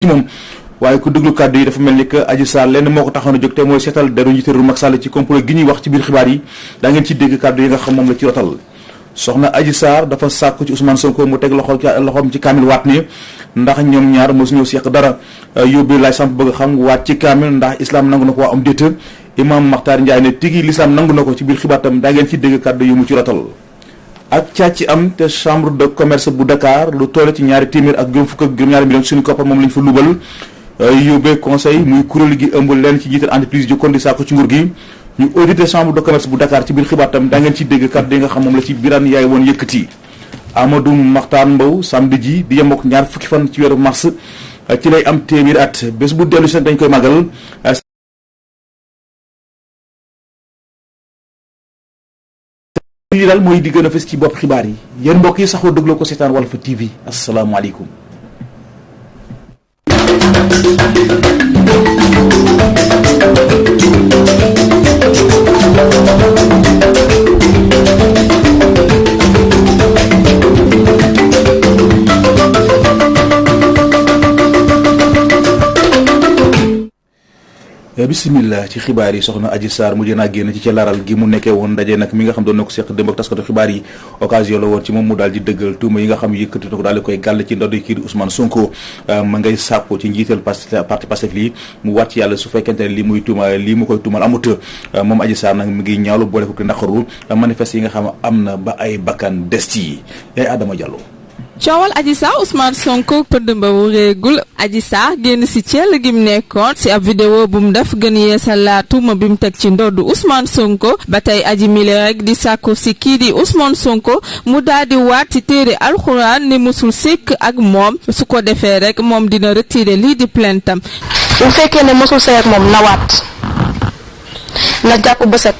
ci moom waaye ku déglu kàddu yi dafa mel ni que Adji Sarr lenn moo ko taxoon a jóg te mooy seetal deru njiitu réew Macky Sall ci complot gi ñuy wax ci biir xibaar yi daa ngeen ci dégg kàddu yi nga xam moom la ci rotal. soxna Adji Sarr dafa sàkku ci Ousmane Sonko mu teg loxoom ci kaamil waat ni ndax ñoom ñaar mosuñoo seq dara yóbbu laay samp bëgg xam waat ci kaamil ndax islam nangu na ko waa am déet imam Makhtar Ndiaye ne tigi l'islam nangu na ko ci biir xibaar tam daa ngeen ci dégg kàddu yu mu ci rotal. ak càcc am te chambre de commerce bu Dakar lu toll ci ñaari téeméer ak juróom fukk ak juróom-ñaari millions suñu koppar moom lañ fa lubal yóbbee conseil muy kuréel gi ëmb leen ci jiital entreprise ju kon di saako ci nguur gi ñu audité chambre de commerce bu Dakar ci biir xibaar tam daa ngeen ci dégg kàddu yi nga xam moom la ci Birane yaay woon yëkkati. Amadou Makhtar Mbow samedi ji di yemook ñaar fukki fan ci weeru mars ci lay am téeméer at bés bu dellu si nag dañ koy màggal. lii daal mooy di gën a fës ci bopp xibaar yi yéen mbokk yi saxoo dégloo ko seetaan Walf TV asalaamaaleykum. bismillah ci xibaar yi soxna Adji Sarr mujj naa génn ci ca laral gi mu nekkee woon ndaje nag mi nga xam doon na ko seq démb ak taskatu xibaar yi occasion la woon ci moom mu daal di dëggal tuuma yi nga xam yëkkati na ko daal di koy gàll ci ndodd kii di Ousmane Sonko ma ngay sàkku ci njiital parti Pastef lii mu wàcc yàlla su fekkente ne lii mu koy tuumal amut moom Adji Sarr nag mi ngi ñaawlu boole ko ki naqaru manifeste yi nga xam am na ba ay bakkan des ci yaay Adama Diallo. coowal Adji Sarr Ousmane Sonko pëdd mba wureegul Adji Sarr génn si cell gi mu nekkoon si ab vidéo bu mu def gën yeesalaat tuuma bi mu teg ci ndoddu Ousmane Sonko ba tey aji mile rek di sàkku si kii di Ousmane Sonko mu daal di waat ci téere alxuraan ni musul sikk ak moom su ko defee rek moom dina retirer lii di plaintam. bu fekkee ne musul sey ak moom na waat na jàpp ba set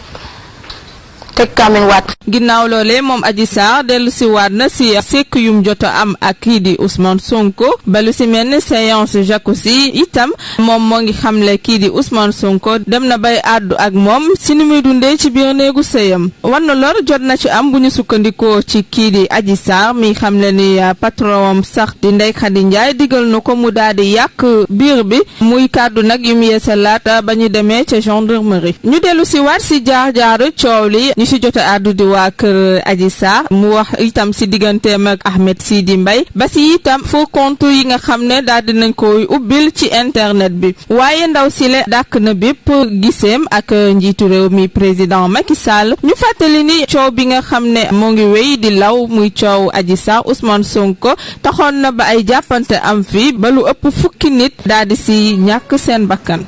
teg kaamin waat. ginnaaw loolee moom Adji Sarr dellu si waat na si sekk yum jot a am ak kii di Ousmane Sonko ba lu si mel ni séance jacuzzi itam moom moo ngi xamle kii di Ousmane Sonko dem na bay àddu ak moom si ni muy dundee ci biir néegu sëyam wan na lor jot na ci am bu ñu sukkandikoo ci kii di Adji Sarr mi xamle ni patron sax di Ndeye Khady Ndiaye digal na ko mu daal di yàq biir bi muy kàddu nag yu mu yeesalaat ba ñu demee ca gendarmerie ñu dellu si waat si jaar-jaaru coow li ñu si jot a àddu di waa kër Adji Sarr mu wax itam si digganteem ak Ahmed Sidi Mbaye ba si itam faux compte yi nga xam ne daal dinañ koy ubbil ci internet bi waaye ndaw si le dàkk na bépp giseem ak njiitu réew mi président Macky Sall ñu fàttali ni coow bi nga xam ne moo ngi wéy di law muy coow Adji Sarr Ousmane Sonko taxoon na ba ay jàppante am fi ba lu ëpp fukki nit daal di si ñàkk seen bakkan.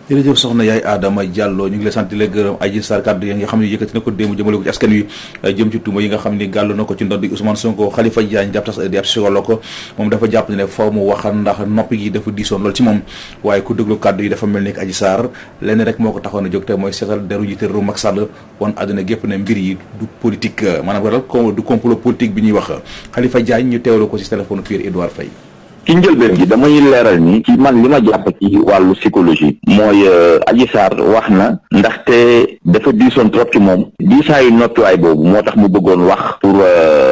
jërëjëf soxna yaay Adama Diallo ñu ngi lay sant di la gërëm Adji Sarr kàddu yi nga xam ne yëkkati na ko démb jëmale ko ci askan wi jëm ci tuuma yi nga xam ni gàllu na ko ci ndodd Ousmane Sonko Khalifa Diagne jàpp tax di ab psychologue ko moom dafa jàpp ne faw mu wax ndax noppi gi dafa diisoon lool ci moom waaye ku déglu kàddu yi dafa mel ni Adji Sarr lenn rek moo ko taxoon a jóg te mooy seetal deru ji tëru Macky Sall wan àdduna gépp ne mbir yi du politique maanaam waral du complot politique bi ñuy wax Khalifa Diagne ñu teewlu ko ci téléphone Pierre Edouard Faye. ci njëlbeen gi damay leeral ni ci man li ma jàpp ci wàllu psychologie mooy Adji Sarr wax na ndaxte dafa diisoon trop ci moom diisaayu noppiwaay boobu moo tax mu bëggoon wax pour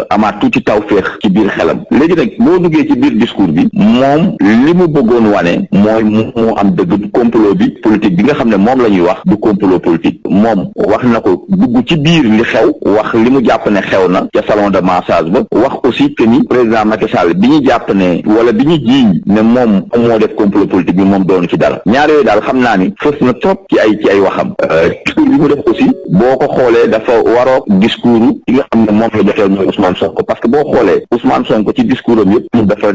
amaat tuuti tawféex ci biir xelam léegi nag boo duggee ci biir discours bi moom li mu bëggoon wane mooy moo am dëgg complot bi politique bi nga xam ne moom la ñuy wax du complot politique moom wax na ko dugg ci biir li xew wax li mu jàpp ne xew na ca salon de massage ba wax aussi que ni président Macky Sall bi ñu jàpp ne wala bi ñu jiiñ ne moom moo def complot politique bi moom doonu ci dara ñaar yooyu daal xam naa ni fës na trop ci ay waxam discours bi mu def aussi boo ko xoolee dafa waroog discours yi nga xam ne moom la joteel mooy Ousmane Sonko parce que boo xoolee Ousmane Sonko ci discours am yëpp dafa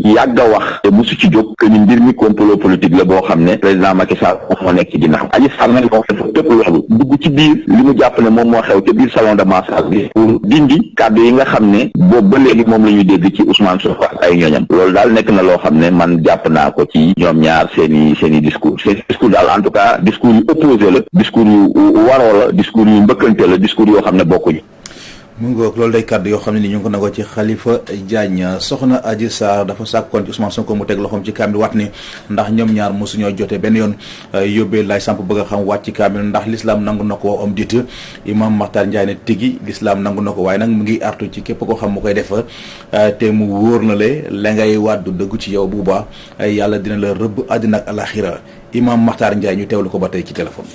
yàgg a wax te musu ci jóg que ni mbir mi complot politique la boo xam ne président Macky Sall moo nekk ci ginnaaw Adji Sarr nag moo dafa tëpp loolu dugg ci biir li mu jàpp ne moom moo xew te biir salon de massage bi pour dindi kàddu yi nga xam ne boobu ba léegi moom la ñuy dégg ci Ousmane Sonko ak ay ñooñam loolu daal nekk na loo xam ne man jàpp naa ko ci ñoom ñaar seen i discours daal en tout cas discours yu opposé la discours yu waroo la discours yu mbëkkante la discours yoo xam ne bokkuñu. mu ngoog loolu day kàddu yoo xam ne ni ñu ngi ko nangoo ci Khalifa Diagne. Soxna Adji Sarr dafa sàkkoon ci Ousmane Sonko mu teg loxoom ci kaamil waat ni ndax ñoom ñaar mosuñoo jotee benn yoon yóbbee laay samp bëgg a xam waat ci kaamil ndax l'islam nangu na ko am dit Imam Makhtar Ndiaye ne tigi l'islam nangu na ko waaye nag mu ngi artu ci képp koo xam mu koy def te mu wóor na le la ngay waat du dëggu ci yow bu baax yàlla dina la rëbb àddina ak alaxira Imam Makhtar Ndiaye ñu teewlu ko ba tey ci téléphone.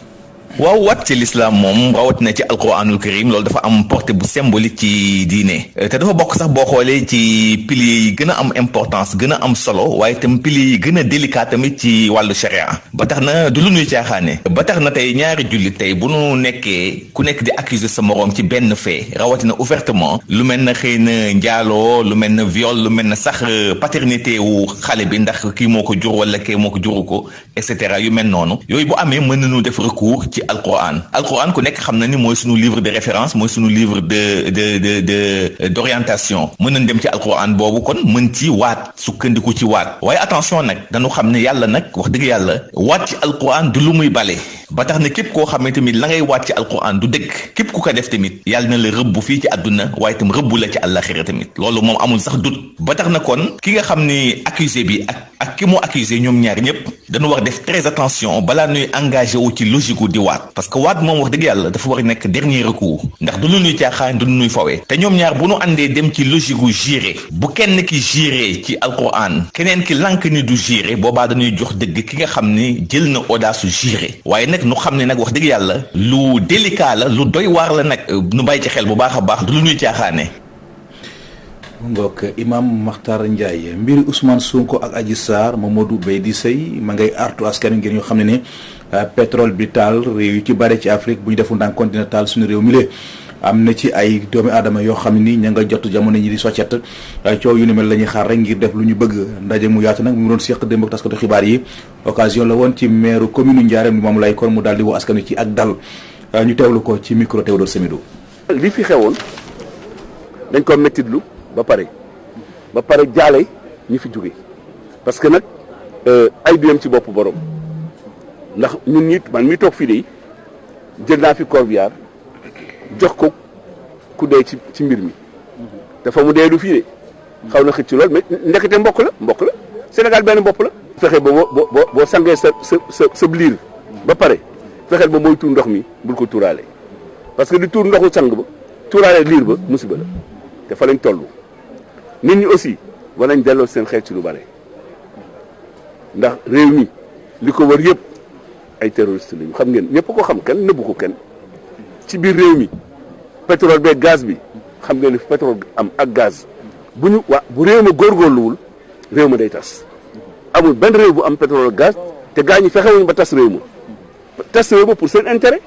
waaw wat ci l'islam moom rawatina ci alquranul karim loolu dafa am portée bu symbolique ci diine te dafa bokk sax boo xoolee ci piliers yi gën a am importance gën a am solo waaye itam piliers yi gën a délicat tamit ci wàllu sharia ba tax na du lu ñuy caaxaane ba tax na tey ñaari jullit tey bu nu nekkee ku nekk di accuser sa moroom ci benn fait rawatina ouvertement lu mel na xëy na njaaloo lu mel na viol lu mel na sax paternité wu xale bi ndax kii moo ko jur wala kii moo ko juru ko et cetera yu mel noonu yooyu bu amee mën nañu def recours ci alquran ku nekk xam na ni mooy sunu livre de référence mooy sunu livre d'orientation mën nañ dem ci alquran boobu kon mën ci waat sukkandiku ci waat waaye attention nag dañu xam ne yàlla nag wax dëgg yàlla waat ci alquran du lu muy bale ba tax ne képp koo xam ne tamit la ngay waat ci alquran du dëgg képp ku ko def tamit yàlla na la rëbbu fii ci àdduna waaye itam rëbbu la ci àllaxira tamit loolu moom amul sax dut ba tax na kon ki nga xam ni accusé bi ak ki mu accusé ñoom ñaar ñëpp dañu war def très attention balaa ñuy engagé wu ci logique gu di waat parce que waat moom wax dëgg yàlla dafa war a nekk dernier recours ndax du lu ñuy caaxaan du lu ñuy fawee te ñoom ñaar bu nu àndee dem ci logique gu juré bu kenn ki juré ci alquran keneen ki lank ni du juré boobaa dañuy jox dëgg ki nga xam ni jël na audace su juré waaye nag nu xam ne nag wax dëgg yàlla lu délicat la lu doy waar la nag nu bàyyi ci xel bu baax a baax du lu ñuy caaxaane. mbokk Imam Makhtar Ndiaye mbiri Ousmane Sonko ak Adji Sarr Mamadou Beydi Seye ma ngay artu askan wi ngir ñu xam ne ne pétrole bi taal réew yu ci bare ci Afrique bu ñu deful ndànk continué taal suñu réew mi lee am na ci ay doomi aadama yoo xam ne ni ña nga jot jamono ñi di soccet coow yu ni mel la ñuy xaar rek ngir def lu ñu bëgg ndaje mu yaatu nag mu doon séq démb ak taskatu xibaar yi occasion la woon ci maire commune Ndiarème moom lay kon mu daal di woo askan wi ci ak dal ñu teewlu ko ci micro Théodore Semedo. li fi xewoon dañ ko mettitlu ba pare jaale ñi fi jóge parce que nag ay duyam ci bopp borom ndax ñun ñit man mi toog fii de jël naa fi corbillard jox ko ku dee ci mbir mi dafa mu dee du fii de xaw na xëcc lool mais ndekete mbokk la Sénégal benn bopp la. fexe ba boo sangee sa liir ba pare fexeel ba mooy tuur ndox mi bul ko tuuraale parce que di tuur ndoxu sang ba tuuraale liir ba musiba la te fa lañ toll. nit ñi aussi war nañ delloo seen xel ci lu bare ndax réew mi li ko wër yëpp ay terroriste lañu xam ngeen ñëpp ko xam kenn nëbbu ko kenn ci biir réew mi pétrole beeg gaz bi xam ngeen ni pétrole am ak gaz bu réew ma góorgóorluwul réew ma day tas amul benn réew bu am pétrole ak gaz te gaa ñi fexewuñu ba tas réew ma pour seen intérêt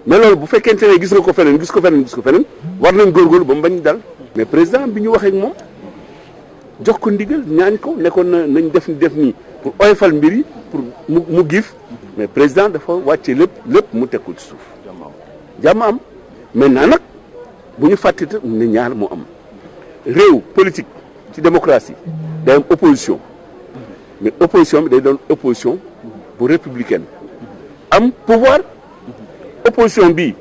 mais loolu bu fekkente ne gis nga ko feneen war nañ góorgóorlu ba mu bañ dal. mais président bi ñu waxee ak moom jox ko ndigal ñaañ ko nekkoon na nañ def nii pour oyofal mbir yi pour mu giif mais président dafa wàcce lépp mu teg ko ci suuf. jàmm am maintenant nag bu ñu fàttite ne ñaar moo am réew politique ci démocratie day am opposition mais opposition bi day doon opposition bu républicaine am pouvoir opposition bii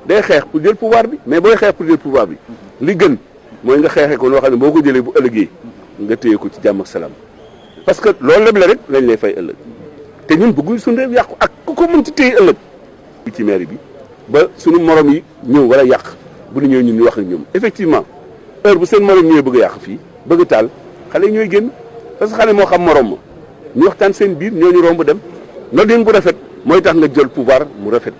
day xeex pour jël pouvoir bi mais booy xeex pour jël pouvoir bi li gën mooy nga xeexee ko loo xam ne boo ko jëlee bu ëllëgee nga téye ko ci jàmm ak salaam parce que loolu lépp la rek lañ lay fay ëllëg te ñun bëgguñ suñu réew yàqu ak ku ko mën ci téye ëllëg ci mairie bi ba suñu morom yi ñëw war a yàq bu ñu ñëwee ñun ñu wax ak ñoom effectivement heure bu seen morom ñëwee bëgg a yàq fii bëgg taal xale yi ñooy génn parce que xale moo xam morom ma ñu waxtaan seen biir ñooñu romb dem noddin bu rafet mooy tax nga jël pouvoir mu rafet.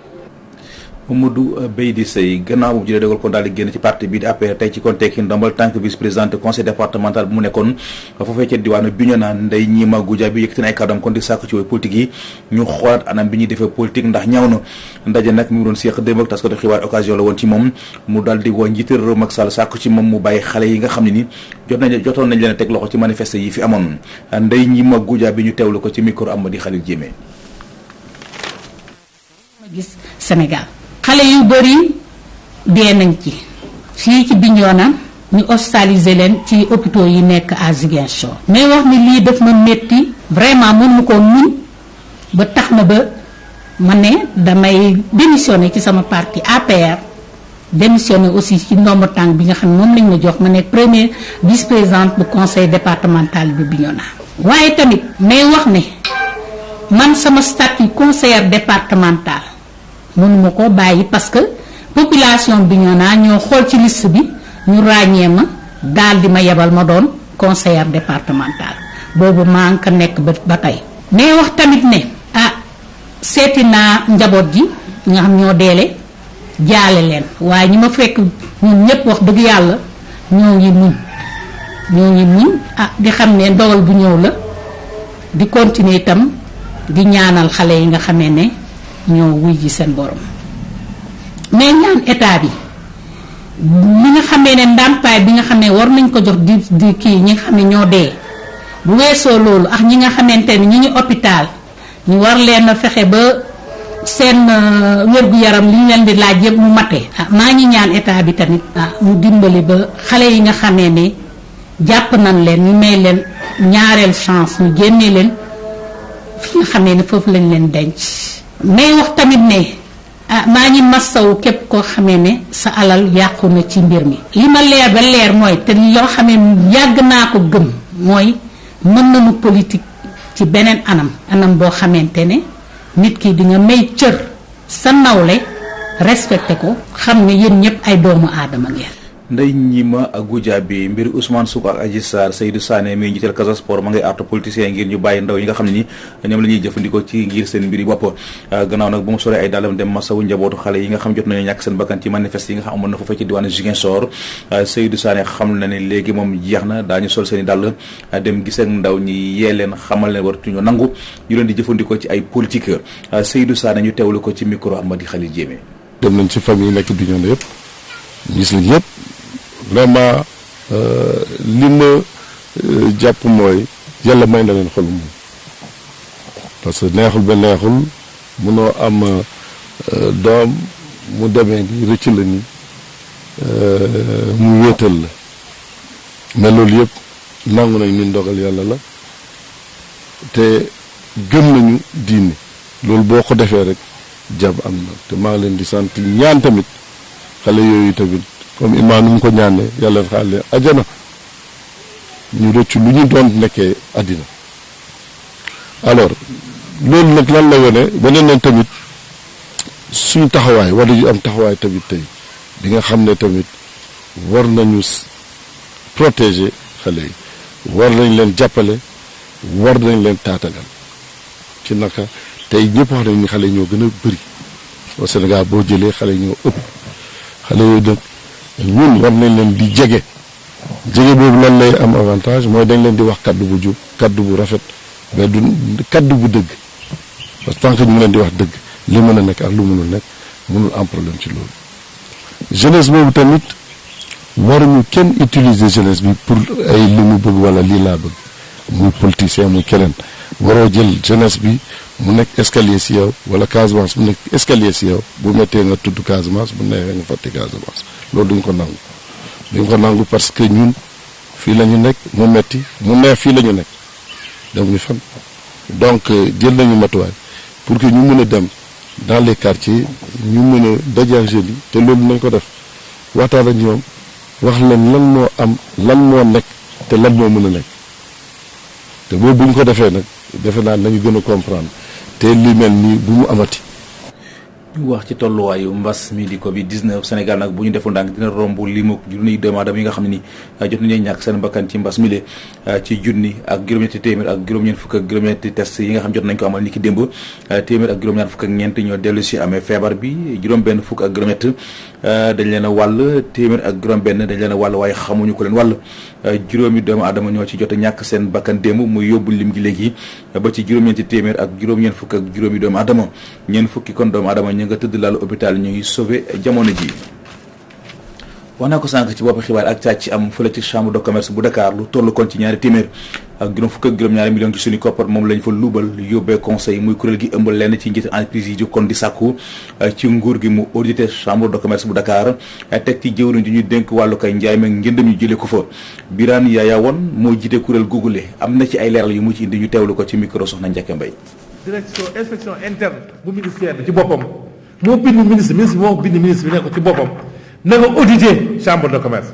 Mamadou Beydi Seye gannaaw bu jëlee dogal kon daal di génn ci parti bi di APR tey ci kon tekki ndombal tànk vice présidente conseil départemental bu mu nekkoon foofee ca diwaanu Bignona Ndeye Gnima Goudiaby yëkkati na ay kàddoom kon di sàkk ci way politique yi ñu xoolaat anam bi ñuy defee politique ndax ñaaw na ndaje nag mi ngi doon seeq démb ak taskatu xibaar occasion la woon ci moom mu daal di woo njiitu réew Macky Sall sàkk ci moom mu bàyyi xale yi nga xam ne ni jotoon nañ leen a teg loxo ci manifeste yi fi amoon Ndeye Gnima Goudiaby ñu teewlu ko ci micro Amady Khalil Diémé. gis Sénégal xale yu bëri dee nañ ci fii ci Bignona ñu hospitalisé leen ci hôpitaux yi nekk à Ziguinchor mais wax ni lii daf ma métti vraiment mënu ko muñ ba tax na ba ma ne damay démissionné ci sama parti APR démissionné aussi ci ndombo tànk bi nga xam ne moom lañ ma jox ma nekk première vice-présidente bu conseil départemental bu Bignona. waaye tamit may wax ne man sama statut conseillère départementale mënuma ko bàyyi parce que population Bignona ñoo xool ci liste bi ñu ràññee ma daal di ma yebal ma doon conseillère départementale boobu maa ngi ko nekk ba tey. mais wax tamit ne seeti naa njaboot ji nga xam ñoo deele jaale leen waaye ñi ma fekk ñun ñëpp wax dëgg yàlla ñoo ngi muñ di xam ne dogal bu ñëw la di continuer itam di ñaanal xale yi nga xamee ne ñoo wuy ji seen borom mais ñaan état bi li nga xamee ne ndàmpaay bi nga xam ne war nañ ko jox di kii ñi nga xam ne ñoo dee bu weesoo loolu ak ñi nga xamante ne ñu ngi hôpital ñu war leen a fexe ba seen wér-gu-yaram li ñu leen di laaj yëpp mu matee. maa ngi ñaan état bi tamit mu dimbali ba xale yi nga xamee ne jàpp nañ leen ñu may leen ñaareel chance ñu génnee leen fi nga xamee ne foofu lañ leen denc. mais wax tamit ne maa ngi massawu képp koo xamee ne sa alal yàqu na ci mbir mi. li ma leer ba leer mooy te loo xamee yàgg naa ko gëm mooy mën nañu politique ci beneen anam boo xamante ne nit ki di nga may cër sa nawle respecté ko xam ne yéen ñëpp ay doomu aadama ngeen. Ndeye Gnima Goudiaby mbir Ousmane Sonko ak Adji Sarr Seydou Sané mi njiital Casa Sport ma ngay artu politiciens ngir ñu bàyyi ndaw yi nga xam ne ni ñoom la ñuy jëfandikoo ci ngir seen mbiri bopp. Gannaaw nag bu mu solee ay daalam dem masawu njabootu xale yi nga xam jot nañu ñàkk seen bakkan ci manifeste yi nga xam amoon na foofee ci diwaanu Ziguinchor. Seydou Sané xam na ne léegi moom jeex na daañu sol seen i dàll dem gisee ak ndaw ñi yee leen xamal leen waratuñu nangu ñu leen di jëfandikoo ci ay politique. Seydou Sané ñu teewlu ko ci micro Amady Khalil Diémé. dem nañ ci famille nekk Bignona yëpp gis nañ yëpp vraiment li ma jàpp mooy yàlla may na leen xol moom parce que neexul ba neexul munoo am doom mu demee ni rëcc la ni mu wéetal la mais loolu yëpp nangu nañ ni ndogal yàlla la te gëm nañu diine loolu boo ko defee rek jàmm am na te maa ngi leen di sant ñaan tamit xale yooyu tamit comme imaam nu mu ko ñaanee yàlla xaal leen ajana ñu rëccu lu ñu doon nekkee àddina alors loolu nag lan la wone wane nañ tamit suñu taxawaay wala ñu am taxawaay tamit tey bi nga xam ne tamit war nañu protéger xale yi war nañ leen jàppale war nañ leen taatagal ci naka tey ñëpp wax nañ ni xale yi ñoo gën a bëri au Sénégal boo jëlee xale yi ñoo ëpp xale yooyu nag ñun war nañ leen di jege boobu lan lay am avantage mooy dañ leen di wax kaddu bu jub kaddu bu rafet mais du kaddu bu dëgg parce que tant que ñu mu leen di wax dëgg li mën a nekk ak lu mënul nekk mënul am problème ci loolu. jeunesse boobu tamit waruñu kenn utiliser jeunesse bi pour ay li mu bëgg wala lii laa bëgg muy politicien muy keneen waroo jël jeunesse bi mu nekk escalier si yow wala Casamance mu nekk escalier si yow bu méttee nga tudd Casamance bu neexee nga fàtte Casamance loolu duñ ko nangu parce que ñun fii la ñu nekk mu metti mu neex fii la ñu nekk dem ñu fan donc jël nañu matuwaay pour que ñu mën a dem dans les quartiers ñu mën a dajal jeunes yi te loolu nañ ko def waxtaan ak ñoom wax leen lan moo am lan moo nekk te lan moo mën a nekk te boobu bu ñu ko defee nag defe naa nañu gën a comprendre te li mel nii bu mu amati. ñu wax ci tolluwaayu mbas mi di Covid 19 Sénégal nag bu ñu deful ndànk dina romb limu junniy doomu aadama yi nga xam ne ni jot nañu ñàkk seen bakkan ci mbas mi ci junni ak juróom-ñetti téeméer ak juróom-ñeent fukk ak juróom-ñetti test yi nga xam jot nañ ko amal ni ki démb téeméer ak juróom-ñaar fukk ak ñeent ñoo dellu si amee feebar bi juróom-benn fukk ak juróom-ñett dañ leen a wàll téeméer ak juróom-benn dañ leen a wàll waaye xamuñu ko leen wàll juróomi doomu aadama ñoo ci jot a ñàkk seen bakkan démb muy yóbbu lim gi léegi ba ci juróom-ñeenti téeméer ak juróom-ñeent fukk ak juróomi doomu aadama ñeent fukki kon doomu aadama ñu nga tëdd lalu hôpital ñuy sauvé jamono ji. wax naa ko sànq ci bopp xibaar ak càcc am fële ci chambre de commerce bu Dakar lu toll kon ci ñaari téeméer ak juróom fukk ak juróom-ñaari millions ci suñu koppar moom lañ fa luubal yóbbee conseil muy kuréel gi ëmbal lenn ci njiitu entreprise yi kon di sàkku ci nguur gi mu audité chambre de commerce bu Dakar teg ci jëwriñ ji ñu dénk wàllu kay njaay meeg njëndam ñu jëlee ko fa. Birane Yaya Won moo jiite kuréel googule am na ci ay leeral yu mu ci indi ñu teewlu ko ci micro soxna Ndiaké Mbaye. direction inspection interne bu ministère bi ci boppam moo bind ministre bi ne ko ci boppam na nga auditer chambre de commerce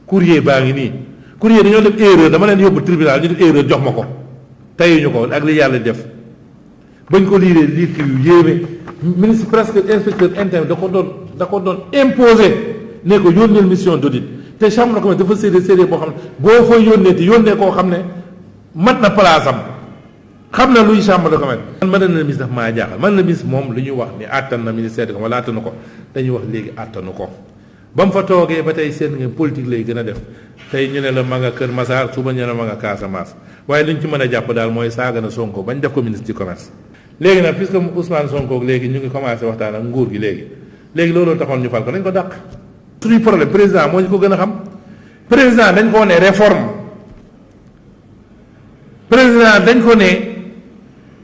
courrier baa ngi nii courrier dañoo def erreur dama leen yóbbu tribunal ñu def erreur jox ma ko tayuñu ko ak li yàlla def bañ ko liiree liir ki yu yéeme ministre presque inspecteur interne da ko doon imposer ne ko yónneel mission d'audit te chambre de commerce dafa séddee boo xam ne boo fa yónnee te yónnee koo xam ne mat na place am xam na luy chambre de commerce. man madame la ministre daf maa jaaxal man la ministre moom lu ñuy wax ni àttan na ministère de commerce wala àttanu ko dañuy wax léegi àttanu ko ba mu fa toogee ba tey seen ngeen politique lay gën a def tey ñu ne la ma nga Kër Massar suba ñu ne la ma nga Casamance waaye liñ ci mën a jàpp daal mooy saaga na Sonko bañ def ko ministre du commerce. léegi nag puisque Ousmane Sonko léegi ñu ngi commencé waxtaan ak nguur gi léegi loolu taxoon ñu fal ko nañ ko dàq. suñuy problème président moo ñu ko gën a xam président dañ koo ne réforme président dañ ko ne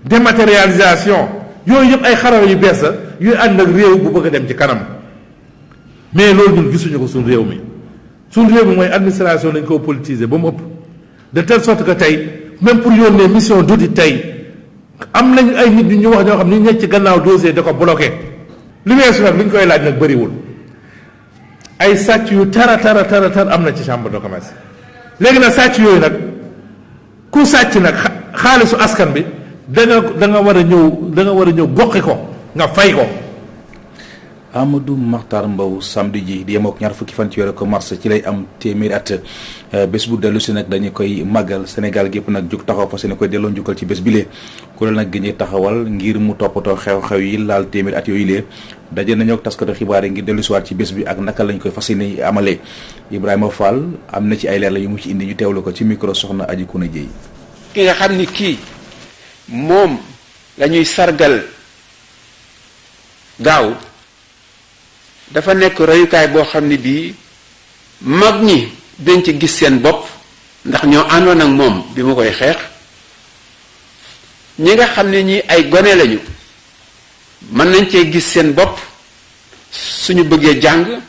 dématérialisation yooyu yëpp ay xarala yu bees la yuy ànd ak réew bu bëgg a dem ci kanam mais loolu ñun gisuñu ko suñu réew mi mooy administration dañ koo politiser ba mu ëpp de telle sorte que tey même pour yónnee mission d'audit tey am nañ ay nit ñu wax ñoo xam ni ñu nekk ci gannaaw dossier da ko bloqué li weesu nag li ñu koy laaj nag bëriwul ay sàcc yu tar am na ci chambre de commerce léegi nag sàcc yooyu nag ku sàcc nag xaalisu askan bi da nga war a ñëw goxi ko nga fay ko. Amadou Makhtar Mbow samedi ji di yemook ñaar fukki fan ci weeru ko mars ci lay am téeméeri at bés bu dellu si nag dañu koy màggal Sénégal gépp nag jóg taxaw fas yéene koy delloo njukkal ci bés bile kuréel nag gi ñuy taxawal ngir mu toppatoo xew-xew yi laal téeméeri at yooyu lee daje nañoo ak taskatu xibaar yi ngir dellu si waat ci bés bi ak naka lañ koy fas yéene amalee Ibrahima Fall am na ci ay leer la yu mu ci indi ñu teewlu ko ci micro soxna Aji Kuna Jéy. ki nga xam ni kii moom lañuy sargal gaaw dafa nekk royukaay boo xam ne bii mag ñi dañ ci gis seen bopp ndax ñoo àndoon ak moom bi mu koy xeex ñi nga xam ne ñi ay gone lañu mën nañ cee gis seen bopp suñu bëggee jàng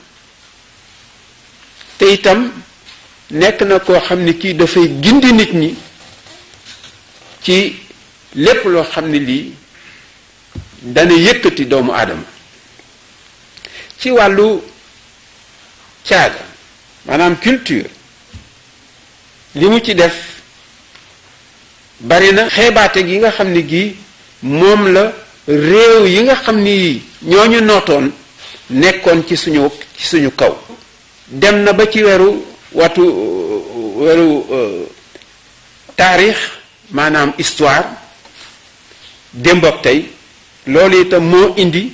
te itam nekk na koo xam ne kii dafay gindi nit ñi ci lépp loo xam ne lii dana yëkkati doomu aadama ci wàllu caaga maanaam culture li mu ci def bari na xeebaate gi nga xam ne gii moom la réew yi nga xam ni ñooñu nootoon nekkoon ci suñu kaw dem na ba ci weeru taarix maanaam histoire démb ak tey loolu itam moo indi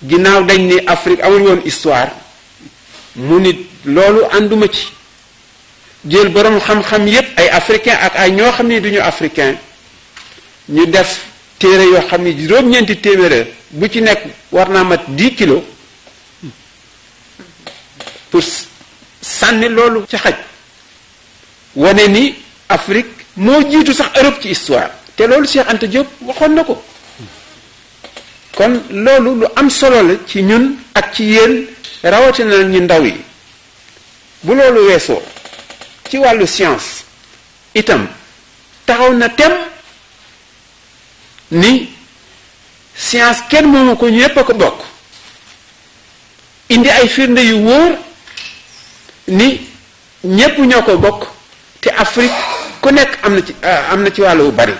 ginnaaw dañ ni Afrique amul woon histoire mu nit loolu ànduma ci jël borom xam-xam yépp ay africain ak ay ñoo xam ne duñu africain ñu def téere yoo xam ne juróom-ñeenti téeméer bu ci nekk war naa mat 10 kilos pour sànni loolu ci xaj wane ni Afrique moo jiitu sax Europe ci histoire te loolu Cheikh Anta Diop waxoon na ko kon loolu lu am solo la ci ñun ak ci yéen rawatina ñu ndaw yi bu loolu weesoo ci wàllu science itam taxaw na tem ni science kenn moomu ko ñépp a ko bokk indi ay firnde yu wóor ni ñépp ñoo ko bokk te Afrique ku nekk am na ci wàllu bu bari.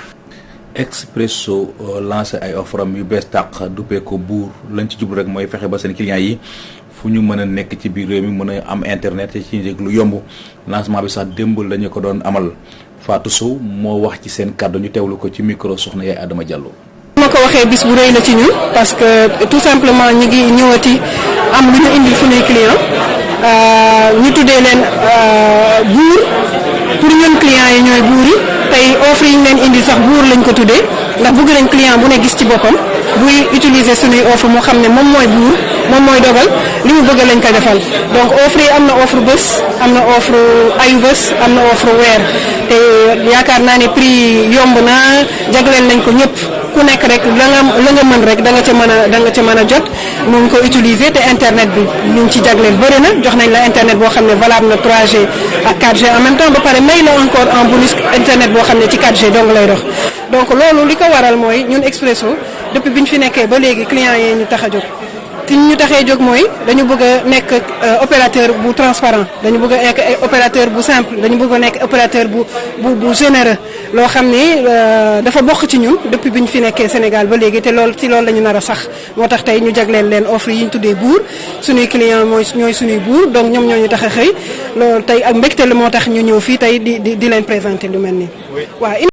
Expresso lancé ay offre am yu bees tàq duppee ko buur lañ ci jublu rek mooy fexe ba seen clients yi fu ñu mën a nekk ci biir réew mi mën a am internet te ci njëg lu yomb lancement bi sax démb lañu ko doon amal Fatou Sow moo wax ci seen kàddu ñu teewlu ko ci micro soxna yaay Adama Diallo. ma ko waxee bis bu rëy la ci ñun parce que tout simplement ñi ngi ñëwati am lu ñu indil suñuy clients ñu tuddee leen buur pour ñun clients yi ñooy buur yi tey offre yi ñu leen indil sax buur lañ ko tuddee ndax bëgg nañ client bu ne gis ci boppam buy utiliser suñuy offre mu xam ne moom mooy buur moom mooy dogal li mu bëgg lañ ko defal donc offre yi am na offre bés am na offre ayu bés am na offre weer te yaakaar naa ne prix yomb na jagleel nañ ko ñëpp ku nekk rek la nga mën rek da nga ca mën a jot mu ngi ko utiliser te internet bi ñu ngi ci jagleel bëri na jox nañ la internet boo xam ne valable na 3G ak 4G en même temps ba pare may la encore en bonus internet boo xam ne ci 4G dong lay dox donc loolu li ko waral mooy ñun Expresso depuis bi ñu fi nekkee ba léegi clients yi ñu tax a jóg ci ñu taxee jóg mooy dañu bëgg a nekk opérateur bu transparent dañu bëgg a nekk opérateur bu simple dañu bëgg a nekk opérateur bu généreux loo xam ni dafa bokk ci ñun depuis bi ñu fi nekkee Sénégal ba léegi te loolu ci loolu la ñu nar a sax moo tax tey ñu jagleel leen offre yi ñu tuddee buur suñuy client ñooy suñuy buur donc ñoom ñoo ñu tax a xëy loolu tey ak mbégte la moo tax ñu ñëw fii tey di leen présenter lu mel nii waaw